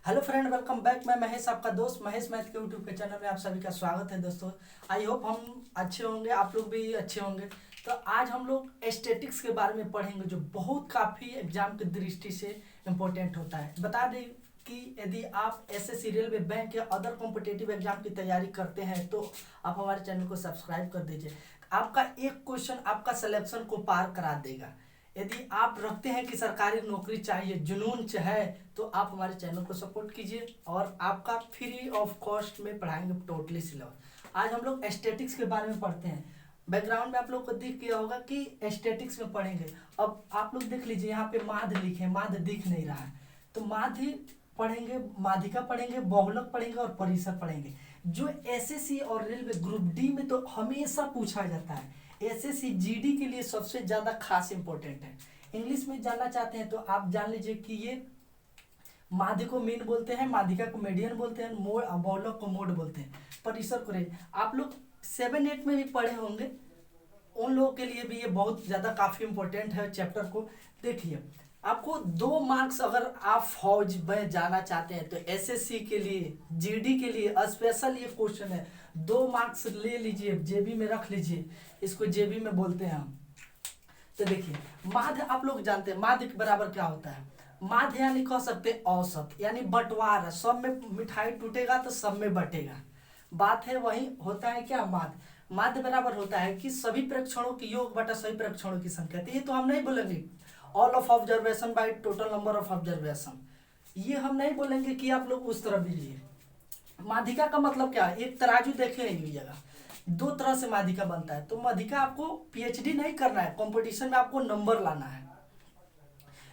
Hello friend, welcome back. मैं महेश, आपका दोस्त महेश मैथ के यूट्यूब के चैनल में आप सभी का स्वागत है। दोस्तों, आई होप हम अच्छे होंगे, आप लोग भी अच्छे होंगे। तो आज हम लोग एस्थेटिक्स के बारे में पढ़ेंगे, जो बहुत काफ़ी एग्जाम की दृष्टि से इम्पोर्टेंट होता है। बता दें कि यदि आप एसएससी, रेलवे, बैंक या अदर कॉम्पिटेटिव एग्जाम की तैयारी करते हैं तो आप हमारे चैनल को सब्सक्राइब कर दीजिए। आपका एक क्वेश्चन आपका सिलेक्शन को पार करा देगा। यदि आप रखते हैं कि सरकारी नौकरी चाहिए, जुनून है, तो आप हमारे चैनल को सपोर्ट कीजिए और आपका फ्री ऑफ कॉस्ट में पढ़ाएंगे टोटली सिलेबस। आज हम लोग एस्थेटिक्स के बारे में पढ़ते हैं। बैकग्राउंड में आप लोग को दिख गया होगा कि एस्थेटिक्स में पढ़ेंगे। अब आप लोग देख लीजिए, यहाँ पे माध्य लिखे, माध्य दिख नहीं रहा है, तो माध्य पढ़ेंगे, माध्यिका पढ़ेंगे, बहुलक पढ़ेंगे और परिसर पढ़ेंगे, जो एसएससी और रेलवे ग्रुप डी में तो हमेशा पूछा जाता है। एसएससी जीडी के लिए सबसे ज्यादा खास इंपॉर्टेंट है। इंग्लिश में जानना चाहते हैं तो आप जान लीजिए कि ये माध्य को मीन बोलते हैं, माध्यिका को मीडियन बोलते हैं, मोड बहुलक को मोड बोलते हैं, परिसर को रेंज। आप लोग 7-8 में भी पढ़े होंगे, उन लोगों के लिए भी ये बहुत ज़्यादा काफ़ी इंपॉर्टेंट है चैप्टर को। देखिए, आपको 2 मार्क्स अगर आप फौज में जाना चाहते हैं तो एसएससी के लिए, जीडी के लिए स्पेशल ये क्वेश्चन है। 2 मार्क्स ले लीजिए, जेबी में रख लीजिए, इसको जेबी में बोलते हैं हम। तो देखिए, माध्य आप लोग जानते हैं, माध्य के बराबर क्या होता है। माध्य यानी कह सकते हैं औसत, यानी बंटवारा, सब में मिठाई टूटेगा तो सब में बटेगा, बात है वही होता है क्या माध्य। माध्य बराबर होता है कि सभी प्रेक्षणों की योग बटा सभी प्रेक्षणों की संख्या। तो ये तो हम नहीं बोलेंगे all of observation by total number of observation, ये हम नहीं बोलेंगे कि आप लोग उस तरफ लीजिए। माध्यिका का मतलब क्या है, एक तराजू देखे नहीं जगह, 2 तरह से माध्यिका बनता है। तो माध्यिका आपको पीएचडी नहीं करना है, कंपटीशन में आपको नंबर लाना है।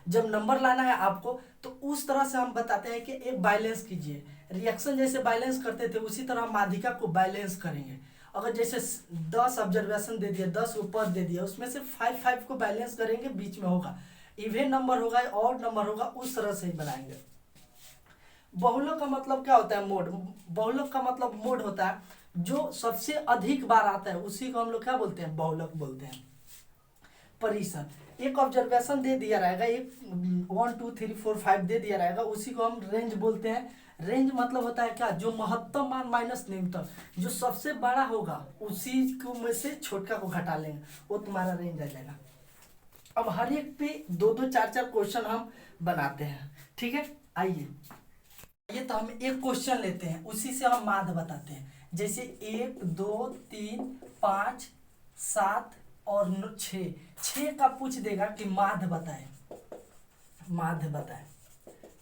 जब नंबर लाना है आपको, तो उस तरह से हम बताते हैं कि एक बैलेंस कीजिए, रिएक्शन जैसे बैलेंस करते थे उसी तरह माध्यिका को बैलेंस करेंगे। अगर जैसे 10 ऑब्जर्वेशन दे दिया, 10 पद दे दिया, उसमें से 5 को बैलेंस करेंगे, बीच में होगा इवन नंबर होगा, ऑड नंबर होगा, उस तरह से ही बनाएंगे। बहुलक का मतलब क्या होता है, मोड। बहुलक का मतलब मोड होता है जो सबसे अधिक बार आता है, उसी को हम लोग क्या बोलते हैं, बहुलक बोलते हैं। परिसर, एक ऑब्जर्वेशन दे दिया रहेगा, एक 1 2 3 4 5 दे दिया रहेगा, उसी को हम रेंज बोलते हैं। रेंज मतलब होता है क्या, जो महत्तम मान माइनस न्यूनतम, जो सबसे बड़ा होगा उसी को में से छोटका को घटा लेंगे, वो तुम्हारा रेंज आ जाएगा। अब हर एक पे 2-2 4-4 क्वेश्चन हम बनाते हैं, ठीक है। आइए, ये तो हम एक क्वेश्चन लेते हैं, उसी से हम माध्य बताते हैं। जैसे 1 2 3 5 7 और 6 का पूछ देगा कि माध्य बताए, माध्य बताए,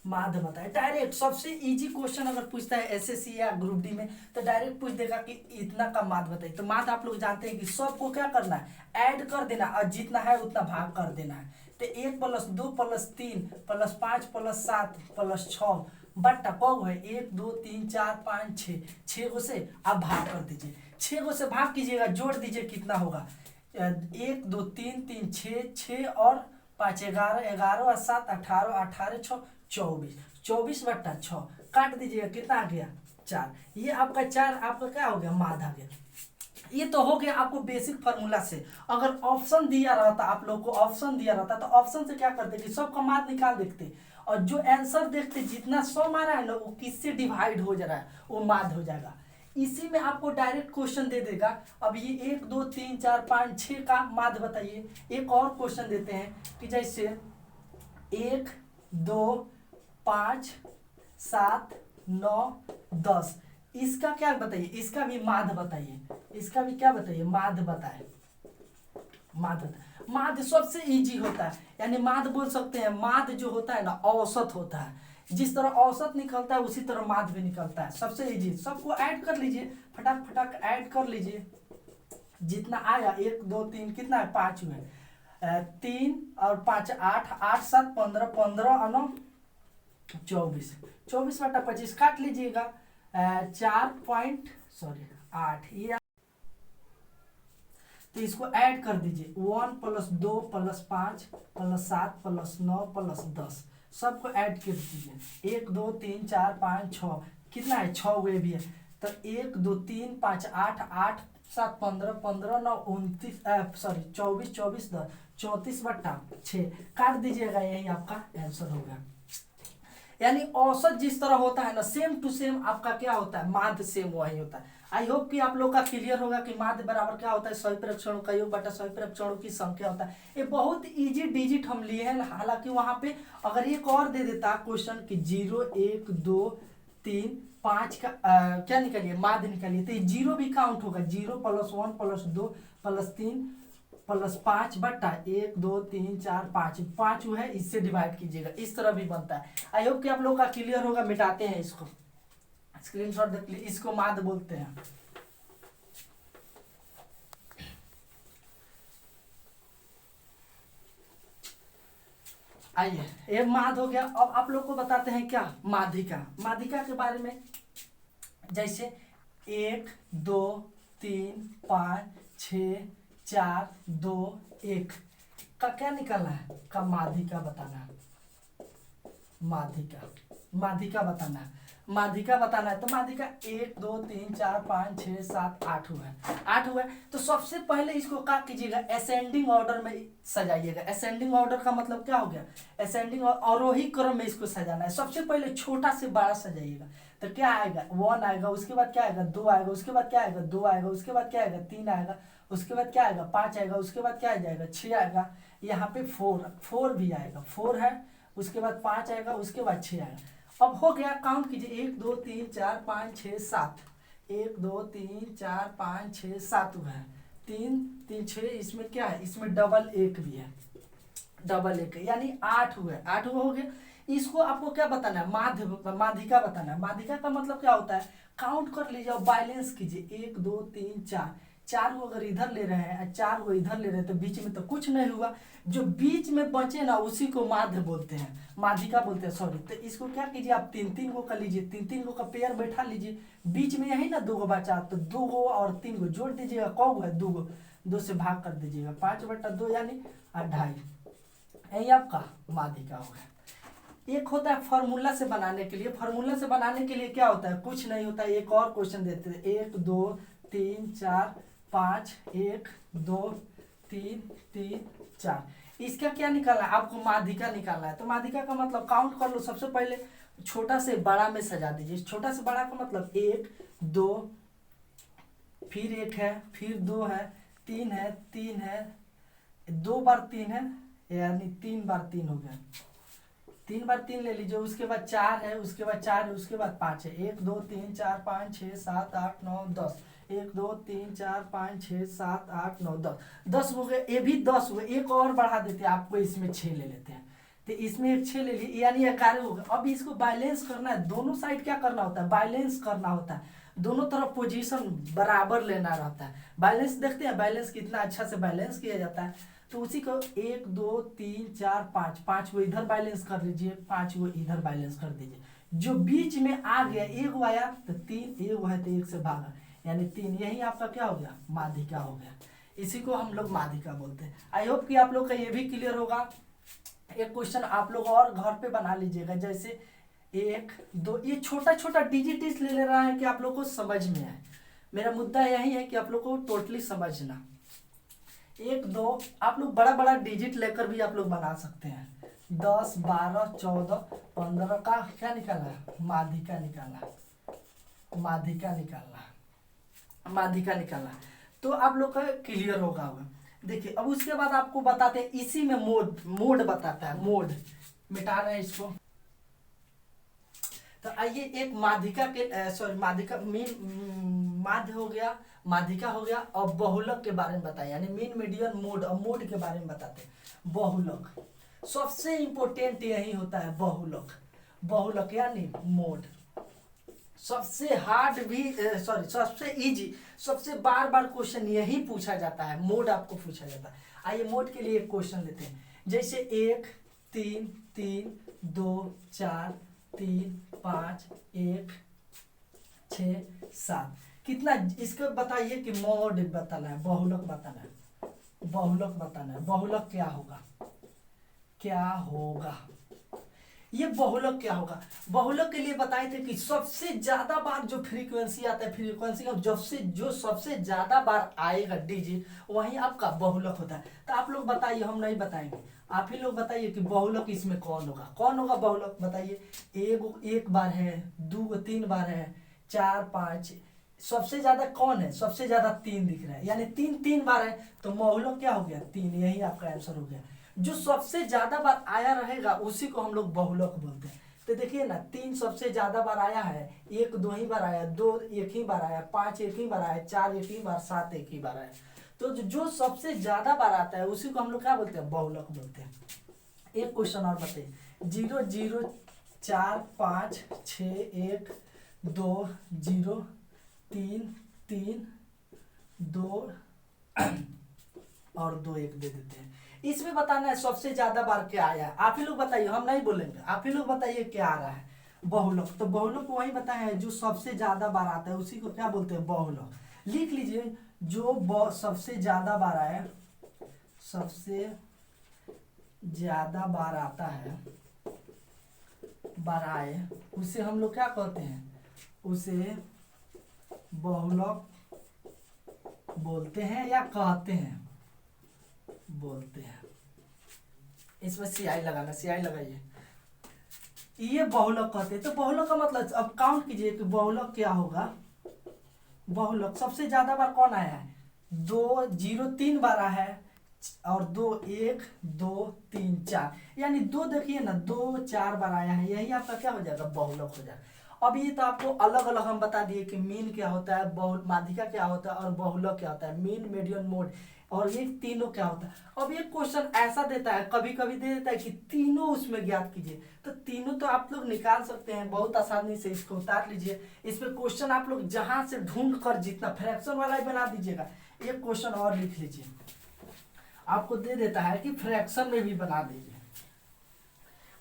माध्य बताए। डायरेक्ट सबसे इजी क्वेश्चन अगर पूछता है एसएससी या ग्रुप डी में, तो डायरेक्ट पूछ देगा कि इतना का माध्य बताइए। तो माध्य आप लोग जानते हैं कि सबको क्या करना है, ऐड कर देना, और जितना है उतना भाग कर देना है। तो 1 + 2 + 3 + 5 + 7 + 6 बट्टा कब है, 1 2 3 4 5 6, 6 को से आप भाग कर दीजिए। 6 को से भाग कीजिएगा, जोड़ दीजिए, कितना होगा, 1 2 3 3 6, 6 और 5 11, 11 और 7 18, 18 6 24, 24 बट्टा 6 काट दीजिएगा, कितना आ गया, 4। ये आपका 4 आपका क्या हो गया, माध्य आ गया। ये तो हो गया आपको बेसिक फार्मूला से। अगर ऑप्शन दिया रहता, आप लोग को ऑप्शन दिया रहता, तो ऑप्शन से क्या करते कि सबका माध्य निकाल देखते, और जो आंसर देखते जितना 100 मारा है ना, वो किससे डिवाइड हो जा रहा है, वो माध्य हो जाएगा। इसी में आपको डायरेक्ट क्वेश्चन दे देगा। अब ये 1 2 3 4 5 6 का माध्य बताइए। एक और क्वेश्चन देते हैं कि जैसे 1 2 5 7 9 10, इसका क्या बताइए, इसका भी माध्य बताइए, इसका भी क्या बताइए, माध्य बताए, माध्य बताए। माध्य सबसे इजी होता है, यानी माध्य बोल सकते हैं, माध्य जो होता है ना, औसत होता है। जिस तरह औसत निकलता है उसी तरह माध्य भी निकलता है, सबसे इजी। सबको ऐड कर लीजिए, फटाक फटाक ऐड कर लीजिए, जितना आया 1 2 3 कितना है, 5 हुए, 3 और 5 8, 8 7 15, 15 और 9 24, 24 बटा 25 काट लीजिएगा, 4.8, ये तो इसको ऐड कर दीजिए, 1 + 2 + 5 + 7 + 9 + 10, सबको ऐड कर दीजिए। 1 2 3 4 5 6, कितना है, 6 हुए भी है। तो 1 2 3 5 8, 8 7 15, 15 9 29, सॉरी 24, 24 10, 34 बट्टा 6 काट दीजिएगा, यही आपका आंसर होगा। यानी औसत जिस तरह होता है ना, सेम टू सेम आपका क्या होता है, माध्य सेम वही होता है। आई होप कि आप लोग का क्लियर होगा कि माध्य बराबर क्या होता है, सभी प्रेक्षणों का योग बटा सभी प्रेक्षणों की संख्या होता है। ये बहुत इजी डिजिट हम लिए हैं, हालांकि वहां पे अगर एक और दे देता क्वेश्चन कि 0 1 2 3 5 का क्या निकालिए, माध्य निकालिए, तो ये 0 भी काउंट होगा, 0 + 1 + 2 + 3 + 5 बटा 1 2 3 4 5 5 वो है, इससे डिवाइड कीजिएगा, इस तरह भी बनता है। आई होप कि आप लोग का क्लियर होगा। मिटाते हैं इसको, स्क्रीनशॉट देख लीजिए, इसको माध्य बोलते हैं। आइए, ये माध्य हो गया। अब आप लोग को बताते हैं क्या, माध्यिका। माध्यिका के बारे में जैसे 1 2 3 5 6 4 2 1 का क्या निकालना है, का माध्यिका बताना है। माध्यिका, माध्यिका बताना है, माध्यिका बताना है। तो माध्यिका 1 2 3 4 5 6 7 8 हुआ है, 8 हुआ है। तो सबसे पहले इसको क्या कीजिएगा, असेंडिंग ऑर्डर में सजाइएगा। असेंडिंग ऑर्डर का मतलब क्या हो गया, असेंडिंग आरोही क्रम में इसको सजाना है। सबसे पहले छोटा से बड़ा सजाइएगा। तो क्या आएगा, 1 आएगा, उसके बाद क्या आएगा, 2 आएगा, उसके बाद क्या आएगा, 2 आएगा, उसके बाद क्या आएगा, 3 आएगा, उसके बाद क्या आएगा, 5 आएगा, उसके बाद क्या आ जाएगा, 6 आएगा, यहाँ पे 4 भी आएगा, 4 है, उसके बाद 5 आएगा, उसके बाद 6 आएगा। अब हो गया, काउंट कीजिए, 1 2 3 4 5 6 7, 1 2 3 4 5 6 7 हुआ है, 3 3 6, इसमें क्या है, इसमें डबल 1 भी है, डबल 1 यानी 8 हुआ है, 8 हो गया। इसको आपको क्या बताना है, माध्यिका बताना है। माध्यिका का मतलब क्या होता है, काउंट कर लीजिए और बैलेंस कीजिए, 1 2 3 4, 4 को अगर इधर ले रहे हैं, 4 को इधर ले रहे हैं, तो बीच में तो कुछ नहीं हुआ, जो बीच में बचे ना उसी को माध्य बोलते हैं, माध्यिका बोलते हैं, सॉरी। तो इसको क्या कीजिए, आप 3 3 को कर लीजिए, 3 3 को का पेयर बैठा लीजिए, बीच में यही ना 2 को बचा, तो 2 को और 3 को जोड़ दीजिएगा, कौ है 2 को, 2 से भाग कर दीजिएगा, 5 बटा 2 यानी 2.5, यही आपका माध्यिका होगा। एक होता है फार्मूला से बनाने के लिए। फार्मूला से बनाने के लिए क्या होता है, कुछ नहीं होता है, एक और क्वेश्चन देते हैं, 1 2 3 4 5 1 2 3 3 4, इसका क्या निकालना है, आपको माध्यिका निकालना है। तो माध्यिका का मतलब काउंट कर लो, सबसे पहले छोटा से बड़ा में सजा दीजिए। छोटा से बड़ा का मतलब 1 2, फिर 1 है, फिर 2 है, 3 है, 3 है, 2 बार 3 है, यानी 3 बार 3 हो गया, 3 बार 3 ले लीजिए, उसके बाद 4 है, उसके बाद 4 है, उसके बाद 5 है, 1 2 3 4 5 6 7 8 9 10, 1 2 3 4 5 6 7 8 9 10, 10 हो गए, ये भी 10 हुए। एक और बढ़ा देते हैं आपको, इसमें 6 ले लेते हैं, तो इसमें एक 6 ले लिए, यानी 11 हो गए। अब इसको बैलेंस करना है, दोनों साइड क्या करना होता है, बैलेंस करना होता है, दोनों तरफ पोजीशन बराबर लेना रहता है। बैलेंस देखते हैं, बैलेंस कितना अच्छा से बैलेंस किया जाता है। तो उसी को 1 2 3 4 5, 5 को इधर बैलेंस कर लीजिए, 5 को इधर बैलेंस कर दीजिए, जो बीच में आ गया, 1 आया तो 3, 1 है तो 1 से भागा, यानी 3, यही आपका क्या हो गया, माध्यिका हो गया। इसी को हम लोग माध्यिका बोलते हैं। आई होप कि आप लोग का ये भी क्लियर होगा। एक क्वेश्चन आप लोग और घर पे बना लीजिएगा, जैसे 1 2, ये छोटा छोटा डिजिट ले ले रहा है कि आप लोग को समझ में आए। मेरा मुद्दा यही है कि आप लोग को टोटली समझना। 1 2, आप लोग बड़ा बड़ा डिजिट लेकर भी आप लोग बना सकते हैं। 10 12 14 15 का क्या निकालना है, माध्यिका निकालना है, माध्यिका निकालना है, माध्यिका निकालना है। तो आप लोग का क्लियर होगा। देखिए, अब उसके बाद आपको बताते हैं, इसी में मोड बताता है, मोड मिटा रहे हैं इसको। तो आइए, एक माध्यिका के सॉरी माध्यिका माध्य हो गया, माध्यिका हो गया, और बहुलक के बारे में बताएं, यानी मीन मीडियन मोड और मोड के बारे में बताते हैं। बहुलक सबसे इंपॉर्टेंट यही होता है, बहुलक, बहुलक यानी मोड। सबसे हार्ड भी सॉरी सबसे इजी, सबसे बार बार क्वेश्चन यही पूछा जाता है, मोड आपको पूछा जाता है। आइए, मोड के लिए एक क्वेश्चन लेते हैं, जैसे 1 3 3 2 4 3 5 1 6 7, कितना, इसको बताइए कि मोड बताना है, बहुलक बताना है, बहुलक बताना है। बहुलक क्या होगा, क्या होगा, ये बहुलक क्या होगा? बहुलक के लिए बताए थे कि सबसे ज्यादा बार जो फ्रीक्वेंसी आता है, फ्रीक्वेंसी का जो सबसे ज्यादा बार आएगा डिजिट, वही आपका बहुलक होता है। तो आप लोग बताइए, हम नहीं बताएंगे, आप ही लोग बताइए कि बहुलक इसमें कौन होगा, कौन होगा बहुलक, बताइए। एक बार है, दो तीन बार है, चार पाँच, सबसे ज्यादा कौन है? सबसे ज्यादा तीन दिख रहा है, यानी तीन तीन बार है, तो बहुलक क्या हो गया? तीन। यही आपका आंसर हो गया। जो सबसे ज्यादा बार आया रहेगा उसी को हम लोग बहुलक बोलते हैं। तो देखिए ना, तीन सबसे ज्यादा बार आया है, एक दो ही बार आया, दो एक ही बार आया, पांच एक ही बार आया, चार एक ही बार, सात एक ही बार आया। तो जो सबसे ज्यादा बार आता है उसी को हम लोग क्या बोलते हैं? बहुलक बोलते हैं। एक क्वेश्चन और बताइए, 0 0 4 5 6 1 2 0 3 3 2 और 2 1 दे देते हैं। इसमें बताना है सबसे ज्यादा बार क्या आया है। आप ही लोग बताइए, हम नहीं बोलेंगे, आप ही लोग बताइए क्या आ रहा है? बहुलक। तो बहुलक को वही बताया है, जो सबसे ज्यादा बार आता है उसी को क्या बोलते हैं? बहुलक। लिख लीजिए, जो सबसे ज्यादा बार आया, सबसे ज्यादा बार आता है, बार आए, उसे हम लोग क्या कहते हैं? उसे बहुलक बोलते हैं या कहते हैं? बोलते हैं। इसमें सियाही लगाना, सियाही लगाइए। ये बहुलक कहते हैं। तो बहुलक का मतलब, अब काउंट कीजिए कि बहुलक क्या होगा। बहुलक सबसे ज्यादा बार कौन आया है? 2 0 3 बार आया है, और 2 1 2 3 4, यानी 2 देखिए ना, 2 4 बार आया है, यही आपका क्या हो जाएगा? बहुलक हो जाएगा। अब ये तो आपको अलग अलग हम बता दिए कि मीन क्या होता है, माध्यिका क्या होता है, और बहुलक क्या होता है, मीन मीडियन मोड, और ये तीनों क्या होता है। अब ये क्वेश्चन ऐसा देता है, कभी कभी दे देता है कि तीनों उसमें ज्ञात कीजिए। तो तीनों तो आप लोग निकाल सकते हैं बहुत आसानी से, इसको उतार लीजिए। इस पे क्वेश्चन आप लोग जहां से ढूंढ कर, जितना फ्रैक्शन वाला ही बना दीजिएगा। एक क्वेश्चन और लिख लीजिए, आपको दे देता है कि फ्रैक्शन में भी बना दीजिए।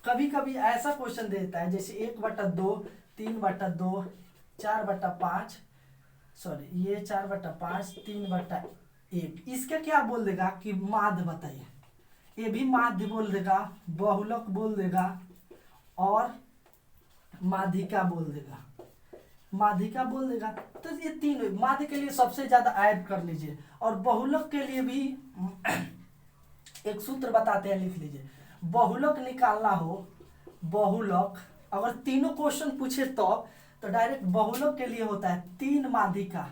कभी कभी ऐसा क्वेश्चन दे देता है, जैसे 1/2, 3/2, 4/5, सॉरी ये 4/5, 3/1, इसका क्या बोल देगा कि माध्य बताइए। ये भी माध्य बोल देगा, बहुलक बोल देगा, और माध्यिका बोल देगा, माध्यिका बोल देगा। तो ये तीन माध्य के लिए सबसे ज्यादा ऐड कर लीजिए, और बहुलक के लिए भी एक सूत्र बताते हैं, लिख लीजिए। बहुलक निकालना हो, बहुलक अगर तीनों क्वेश्चन पूछे तो डायरेक्ट बहुलक के लिए होता है 3 माध्यिका,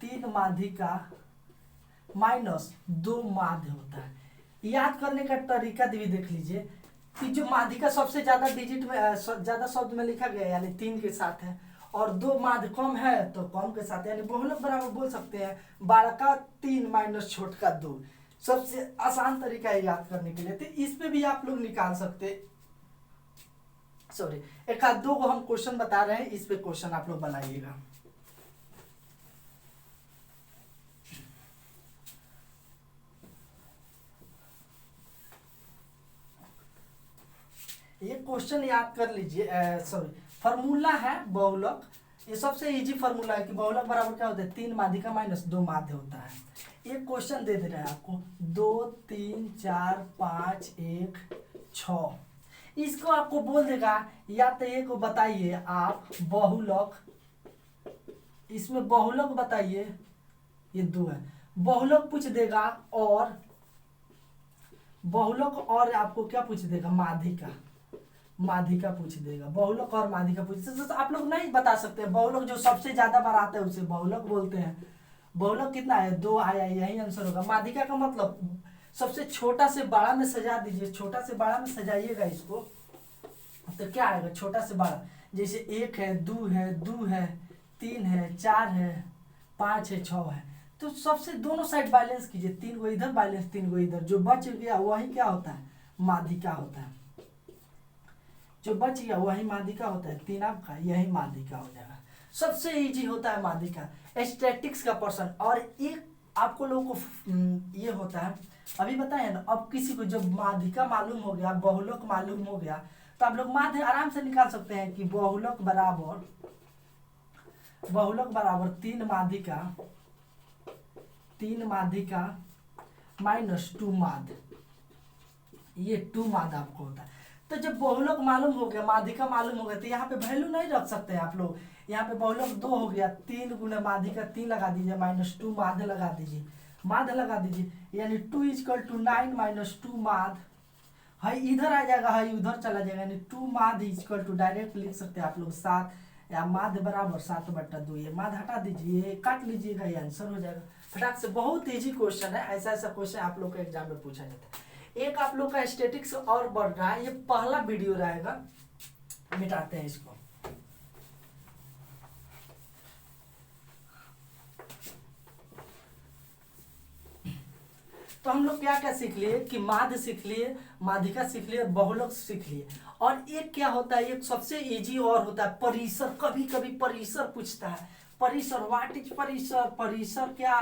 3 माध्यिका माइनस 2 माध्य होता है। याद करने का तरीका भी देख लीजिए कि जो माध्यिका सबसे ज्यादा डिजिट में, ज्यादा शब्द में लिखा गया, यानी 3 के साथ है, और 2 माध्य कम है तो कम के साथ, यानी बहुलक बराबर बोल सकते हैं बड़ा का 3 माइनस छोट का 2। सबसे आसान तरीका है याद करने के लिए। तो इस पे भी आप लोग निकाल सकते, सॉरी एक आध दो को हम क्वेश्चन बता रहे हैं, इस पे क्वेश्चन आप लोग बनाइएगा। ये क्वेश्चन याद कर लीजिए, सॉरी फार्मूला है बहुलक, ये सबसे इजी फार्मूला है कि बहुलक बराबर क्या होता है? 3 माध्यिका माइनस 2 माध्य होता है। ये क्वेश्चन दे रहे हैं आपको 2 3 4 5 1 6, इसको आपको बोल देगा, या तो ये को बताइए आप बहुलक, इसमें बहुलक बताइए, ये 2 है, बहुलक पूछ देगा, और बहुलक और आपको क्या पूछ देगा? माध्यिका, माध्यिका पूछ देगा, बहुलक और माध्यिका पूछ। तो आप लोग नहीं बता सकते, बहुलक जो सबसे ज्यादा बार आता है उसे बहुलक बोलते हैं। बहुलक कितना है? 2 आया, यही आंसर होगा। माध्यिका का मतलब सबसे छोटा से बड़ा में सजा दीजिए, छोटा से बड़ा में सजाइएगा इसको, तो क्या आएगा? छोटा से बड़ा, जैसे 1 है, 2 है, 2 है, 3 है, 4 है, 5 है, 6 है, तो सबसे दोनों साइड बैलेंस कीजिए, 3 को इधर बैलेंस, 3 को इधर, जो बच गया वही क्या होता है? माध्यिका होता है। जो बच गया वही माध्यिका होता है, 3 आपका, यही माध्यिका हो जाएगा। सबसे इजी होता है माध्यिका, स्टैटिक्स का पर्सन। और एक आपको लोगों को ये होता है, अभी बताए ना, अब किसी को जब माध्यिका मालूम हो गया, बहुलक मालूम हो गया, तो आप लोग माध्य आराम से निकाल सकते हैं कि बहुलक बराबर 3 माध्यिका माइनस 2 माध्य, ये 2 माध्य आपको होता है। तो जब बहुलक मालूम हो गया, माध्यिका मालूम हो गया, तो यहाँ पे वैल्यू नहीं रख सकते हैं आप लोग। यहाँ पे बहुलक 2 हो गया, 3 गुना माध्यिका 3 लगा दीजिए, -2 माध्य लगा दीजिए, माध्य लगा दीजिए, यानी 2 = 9 - 2 माध्य है इधर आ जाएगा, है उधर चला जाएगा, यानी 2 माध्य = डायरेक्ट लिख सकते हैं आप लोग 7, या माध्य बराबर 7/2। ये माध्य हटा दीजिए, काट लीजिएगा, ये आंसर हो जाएगा फटाक से। बहुत इजी क्वेश्चन है, ऐसा ऐसा क्वेश्चन आप लोग के एग्जाम में पूछा जाता है। एक आप लोग का स्टैटिक्स और बढ़ रहा है, ये पहला वीडियो रहेगा, मिटाते हैं इसको। तो हम लोग क्या क्या सीख लिए कि माध्य सीख लिए, माध्यिका सीख लिए, बहुलक सीख लिए। और एक क्या होता है, एक सबसे इजी और होता है परिसर। कभी कभी परिसर पूछता है, परिसर, व्हाट इज परिसर, परिसर क्या,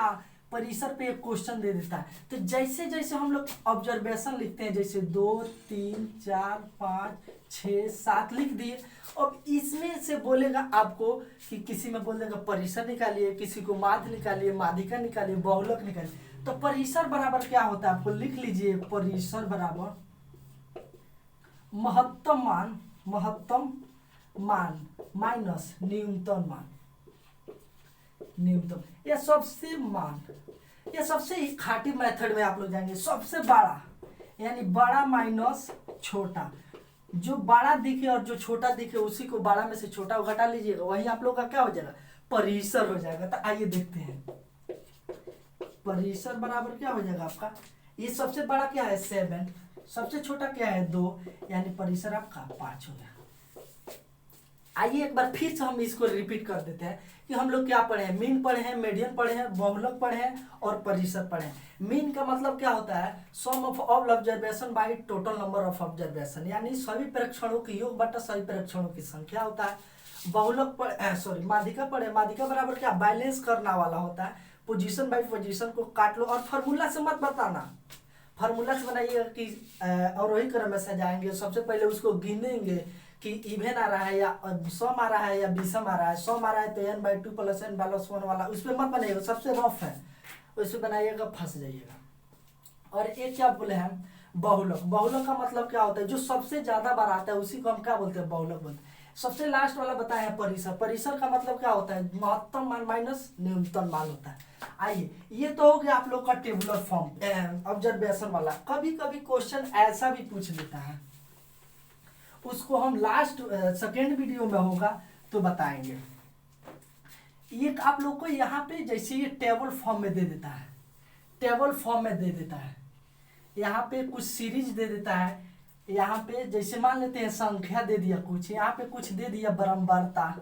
परिसर पे एक क्वेश्चन दे देता है। तो जैसे जैसे हम लोग ऑब्जर्वेशन लिखते हैं, जैसे 2 3 4 5 6 7 लिख दिए, अब इसमें से बोलेगा आपको कि किसी में बोल देगा परिसर निकालिए, किसी को माध्य निकालिए, माध्यिका निकालिए, बहुलक निकालिए। तो परिसर बराबर क्या होता है, आपको लिख लीजिए, परिसर बराबर महत्तम मान, महत्तम मान माइनस न्यूनतम मान, न्यूनतम या सबसे मान, या सबसे ही खाटी मेथड में आप लोग जाएंगे, सबसे बड़ा यानी बड़ा माइनस छोटा, जो बड़ा दिखे और जो छोटा दिखे उसी को बड़ा में से छोटा घटा लीजिएगा, वही आप लोग का क्या हो जाएगा, परिसर हो जाएगा। तो आइए देखते हैं, परिसर बराबर क्या हो जाएगा आपका, ये सबसे बड़ा क्या है 7, सबसे छोटा क्या है 2, यानी परिसर आपका 5 हो गया। आइए एक बार फिर से हम इसको रिपीट कर देते हैं कि हम लोग क्या पढ़े हैं, मीन पढ़े हैं, मीडियन पढ़े हैं, बहुलक पढ़े हैं और परिसर पढ़े हैं। मीन का मतलब क्या होता है, sum of all observation by total number of observation, यानी सभी प्रेक्षणों की योग बटा सभी प्रेक्षणों की संख्या होता है। बहुलक माध्यिका पढ़े, माध्यिका बराबर क्या, बैलेंस करने वाला होता है, पोजीशन बाय पोजीशन को काट लो, और फार्मूला से मत बताना, फार्मूला से बनाइएगा कि और वही क्रम में सजाएंगे। सबसे पहले उसको गिनेंगे कि इवेन आ रहा है या सम आ रहा है या विषम आ रहा है। सम आ रहा है तो n/2 + n/1 वाला उस पर मत बनाइएगा, सबसे रफ है उसमें बनाइएगा, फंस जाइएगा। और एक क्या बोले हम, बहुलक, बहुलक का मतलब क्या होता है, जो सबसे ज्यादा बार आता है उसी को हम क्या बोलते हैं, बहुलक बोलते हैं। सबसे लास्ट वाला बताया है परिसर, परिसर का मतलब क्या होता है, महत्तम मान माइनस न्यूनतम मान होता है। आइए ये तो हो गया आप लोग का टेबुलर फॉर्म ऑब्जर्वेशन वाला। कभी कभी क्वेश्चन ऐसा भी पूछ लेता है, उसको हम लास्ट सेकेंड वीडियो में होगा तो बताएंगे। एक आप लोग को यहाँ पे जैसे ये टेबल फॉर्म में दे देता है, टेबल फॉर्म में दे देता है, यहाँ पे कुछ सीरीज दे देता है, यहाँ पे जैसे मान लेते हैं संख्या दे दिया कुछ, यहाँ पे कुछ दे दिया बराबरता,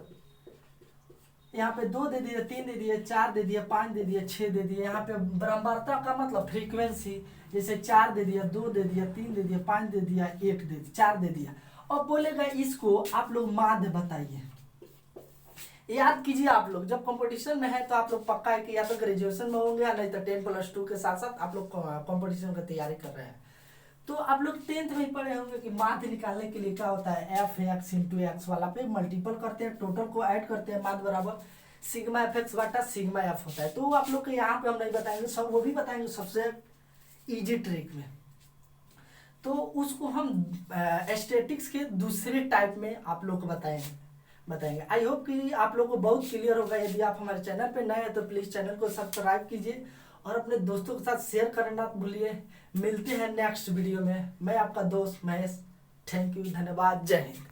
यहाँ पे 2 दे दिया, 3 दे दिया, 4 दे दिया, 5 दे दिया, 6 दे दिया। यहाँ पे बराबरता का मतलब फ्रीक्वेंसी, जैसे 4 दे दिया, 2 दे दिया, 3 दे दिया, 5 दे दिया, 1 दे दिया, 4 दे दिया। और बोलेगा इसको आप लोग माध्य बताइए। याद कीजिए आप लोग जब कंपटीशन में है तो आप लोग पक्का है कि या तो ग्रेजुएशन में होंगे या नहीं तो 10+2 के साथ साथ आप लोग कंपटीशन की तैयारी कर रहे हैं। तो आप लोग 10th में ही पढ़े होंगे कि माध्य निकालने के लिए क्या होता है, f(x) × x वाला पे मल्टीपल करते हैं, टोटल को ऐड करते हैं, माध्य बराबर सिग्मा fx बटा सिग्मा f होता है। तो आप लोग के यहाँ पे हम नहीं बताएंगे, सब वो भी बताएंगे सबसे इजी ट्रिक में। तो उसको हम स्टैटिक्स के दूसरे टाइप में आप लोग को बताएंगे। आई होप कि आप लोग को बहुत क्लियर होगा। यदि आप हमारे चैनल पे नए हैं तो प्लीज़ चैनल को सब्सक्राइब कीजिए और अपने दोस्तों के साथ शेयर करना मत भूलिए। मिलते हैं नेक्स्ट वीडियो में। मैं आपका दोस्त महेश। थैंक यू, धन्यवाद, जय हिंद।